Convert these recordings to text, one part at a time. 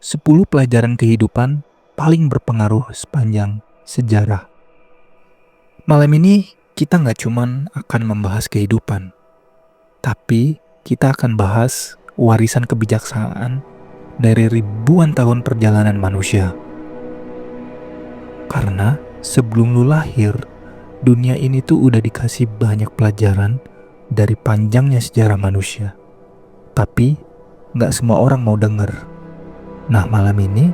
10 pelajaran kehidupan paling berpengaruh sepanjang sejarah. Malam ini kita nggak cuman akan membahas kehidupan, tapi kita akan bahas warisan kebijaksanaan dari ribuan tahun perjalanan manusia. Karena sebelum lu lahir, dunia ini tuh udah dikasih banyak pelajaran dari panjangnya sejarah manusia. Tapi nggak semua orang mau denger. Nah, malam ini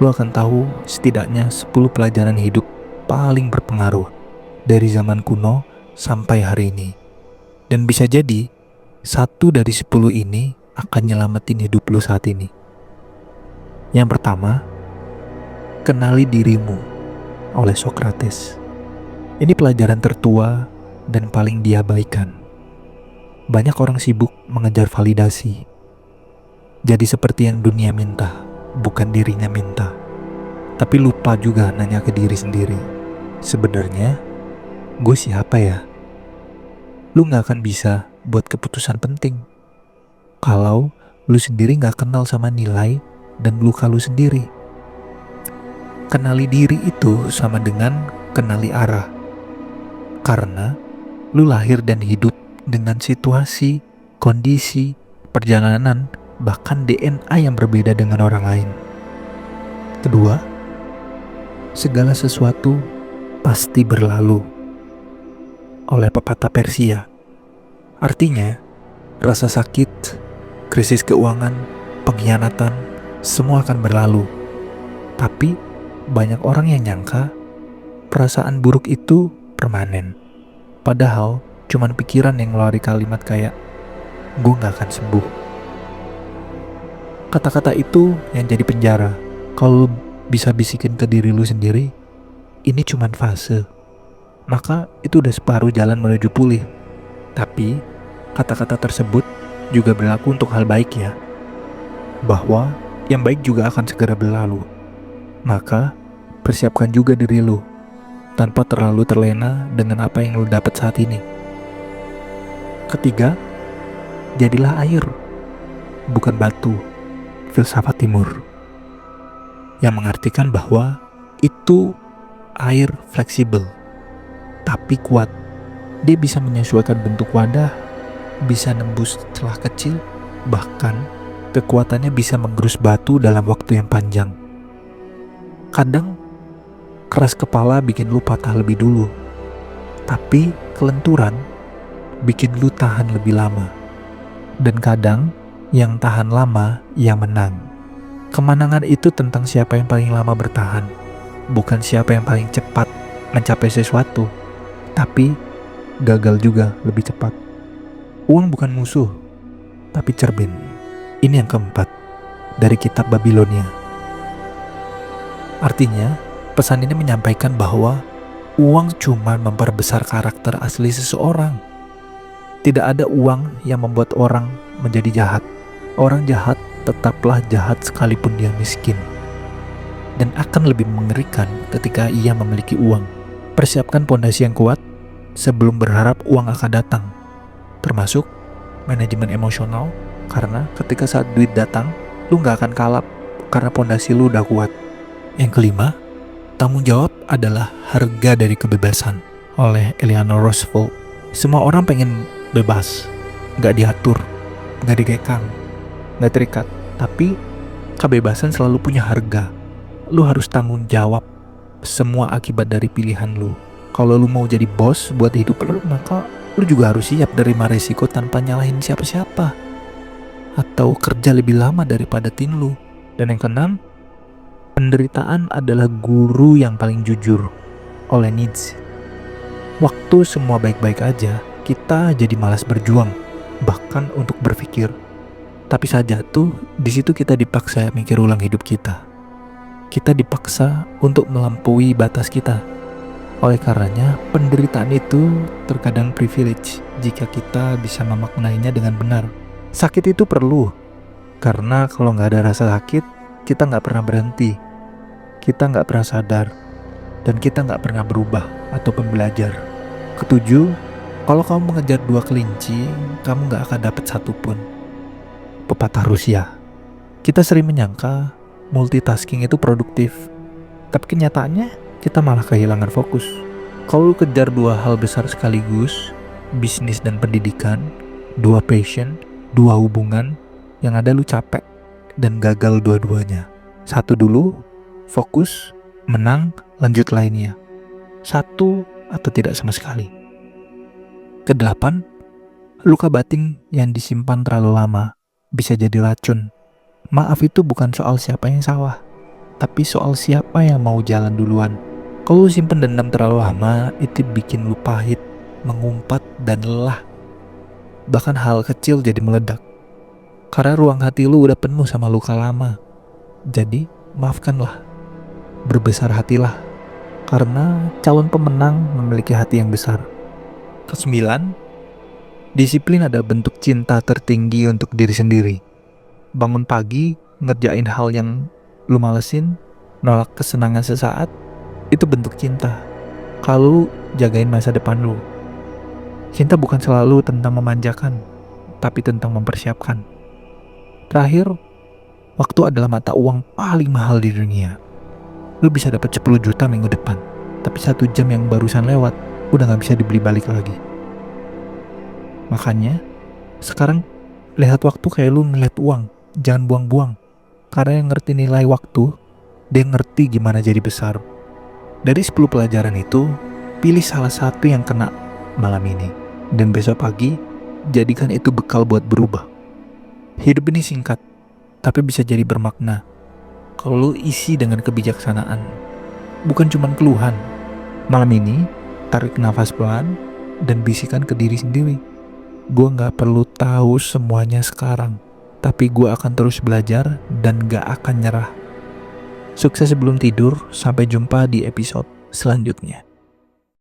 lu akan tahu setidaknya 10 pelajaran hidup paling berpengaruh dari zaman kuno sampai hari ini. Dan bisa jadi satu dari 10 ini akan nyelamatin hidup lu saat ini. Yang pertama, kenali dirimu oleh Socrates. Ini pelajaran tertua dan paling diabaikan. Banyak orang sibuk mengejar validasi. Jadi seperti yang dunia minta, bukan dirinya minta. Tapi lupa juga nanya ke diri sendiri. Sebenarnya, gue siapa ya? Lu gak akan bisa buat keputusan penting kalau lu sendiri gak kenal sama nilai dan luka lu sendiri. Kenali diri itu sama dengan kenali arah. Karena lu lahir dan hidup dengan situasi, kondisi, perjalanan, bahkan DNA yang berbeda dengan orang lain. Kedua, segala sesuatu pasti berlalu. Oleh pepatah Persia. Artinya, rasa sakit, krisis keuangan, pengkhianatan, semua akan berlalu. Tapi, banyak orang yang nyangka perasaan buruk itu permanen. Padahal, cuman pikiran yang ngeluarin kalimat kayak, gue gak akan sembuh. Kata-kata itu yang jadi penjara. Kalau bisa bisikin ke diri lu sendiri, ini cuman fase, maka itu udah separuh jalan menuju pulih. Tapi, kata-kata tersebut juga berlaku untuk hal baik ya. Bahwa yang baik juga akan segera berlalu. Maka, persiapkan juga diri lu, tanpa terlalu terlena dengan apa yang lu dapat saat ini. Ketiga, jadilah air, bukan batu. Filsafat Timur. Yang mengartikan bahwa itu air fleksibel, tapi kuat. Dia bisa menyesuaikan bentuk wadah, bisa nembus celah kecil, bahkan kekuatannya bisa menggerus batu dalam waktu yang panjang. Kadang keras kepala bikin lu patah lebih dulu, tapi kelenturan bikin lu tahan lebih lama. Dan kadang yang tahan lama yang menang. Kemenangan itu tentang siapa yang paling lama bertahan, bukan siapa yang paling cepat mencapai sesuatu. Tapi gagal juga lebih cepat. Uang bukan musuh, tapi cermin. Ini yang keempat dari kitab Babilonia. Artinya, pesan ini menyampaikan bahwa uang cuma memperbesar karakter asli seseorang. Tidak ada uang yang membuat orang menjadi jahat. Orang jahat tetaplah jahat sekalipun dia miskin. Dan akan lebih mengerikan ketika ia memiliki uang. Persiapkan pondasi yang kuat sebelum berharap uang akan datang. Termasuk manajemen emosional, karena ketika saat duit datang, lu gak akan kalap karena pondasi lu udah kuat. Yang kelima, tanggung jawab adalah harga dari kebebasan, oleh Eleanor Roosevelt. Semua orang pengen bebas, gak diatur, gak dikekang, gak terikat. Tapi kebebasan selalu punya harga. Lu harus tanggung jawab semua akibat dari pilihan lu. Kalau lu mau jadi bos buat hidup lu, maka lu juga harus siap menerima resiko tanpa nyalahin siapa-siapa, atau kerja lebih lama daripada tim lu. Dan yang keenam, penderitaan adalah guru yang paling jujur, oleh Nietzsche. Waktu semua baik-baik aja, kita jadi malas berjuang, bahkan untuk berpikir. Tapi saat jatuh, di situ kita dipaksa mikir ulang hidup kita. Kita dipaksa untuk melampaui batas kita. Oleh karenanya, penderitaan itu terkadang privilege jika kita bisa memaknainya dengan benar. Sakit itu perlu, karena kalau nggak ada rasa sakit, kita nggak pernah berhenti. Kita nggak pernah sadar, dan kita nggak pernah berubah ataupun belajar. Ketujuh, kalau kamu mengejar 2 kelinci, kamu nggak akan dapat satu pun. Pepatah Rusia. Kita sering menyangka multitasking itu produktif. Tapi kenyataannya kita malah kehilangan fokus. Kalau lu kejar dua hal besar sekaligus, bisnis dan pendidikan, dua passion, dua hubungan, yang ada lu capek dan gagal dua-duanya. Satu dulu, fokus, menang, lanjut lainnya. Satu atau tidak sama sekali. Kedelapan, luka batin yang disimpan terlalu lama bisa jadi racun. Maaf itu bukan soal siapa yang salah, tapi soal siapa yang mau jalan duluan. Kalau lu simpen dendam terlalu lama, itu bikin lu pahit, mengumpat, dan lelah. Bahkan hal kecil jadi meledak. Karena ruang hati lu udah penuh sama luka lama. Jadi, maafkanlah. Berbesar hatilah. Karena calon pemenang memiliki hati yang besar. Kesembilan, disiplin adalah bentuk cinta tertinggi untuk diri sendiri. Bangun pagi, ngerjain hal yang lu malesin, nolak kesenangan sesaat, itu bentuk cinta. Kalau lu jagain masa depan lu. Cinta bukan selalu tentang memanjakan, tapi tentang mempersiapkan. Terakhir, waktu adalah mata uang paling mahal di dunia. Lu bisa dapat 10 juta minggu depan, tapi 1 jam yang barusan lewat udah gak bisa dibeli balik lagi. Makanya, sekarang lihat waktu kayak lu ngeliat uang. Jangan buang-buang. Karena yang ngerti nilai waktu, dia ngerti gimana jadi besar. Dari 10 pelajaran itu, pilih salah satu yang kena malam ini. Dan besok pagi, jadikan itu bekal buat berubah. Hidup ini singkat, tapi bisa jadi bermakna. Kalau lu isi dengan kebijaksanaan, bukan cuma keluhan. Malam ini, tarik nafas pelan dan bisikan ke diri sendiri. Gue gak perlu tahu semuanya sekarang, tapi gue akan terus belajar dan gak akan nyerah. Sukses sebelum tidur, sampai jumpa di episode selanjutnya.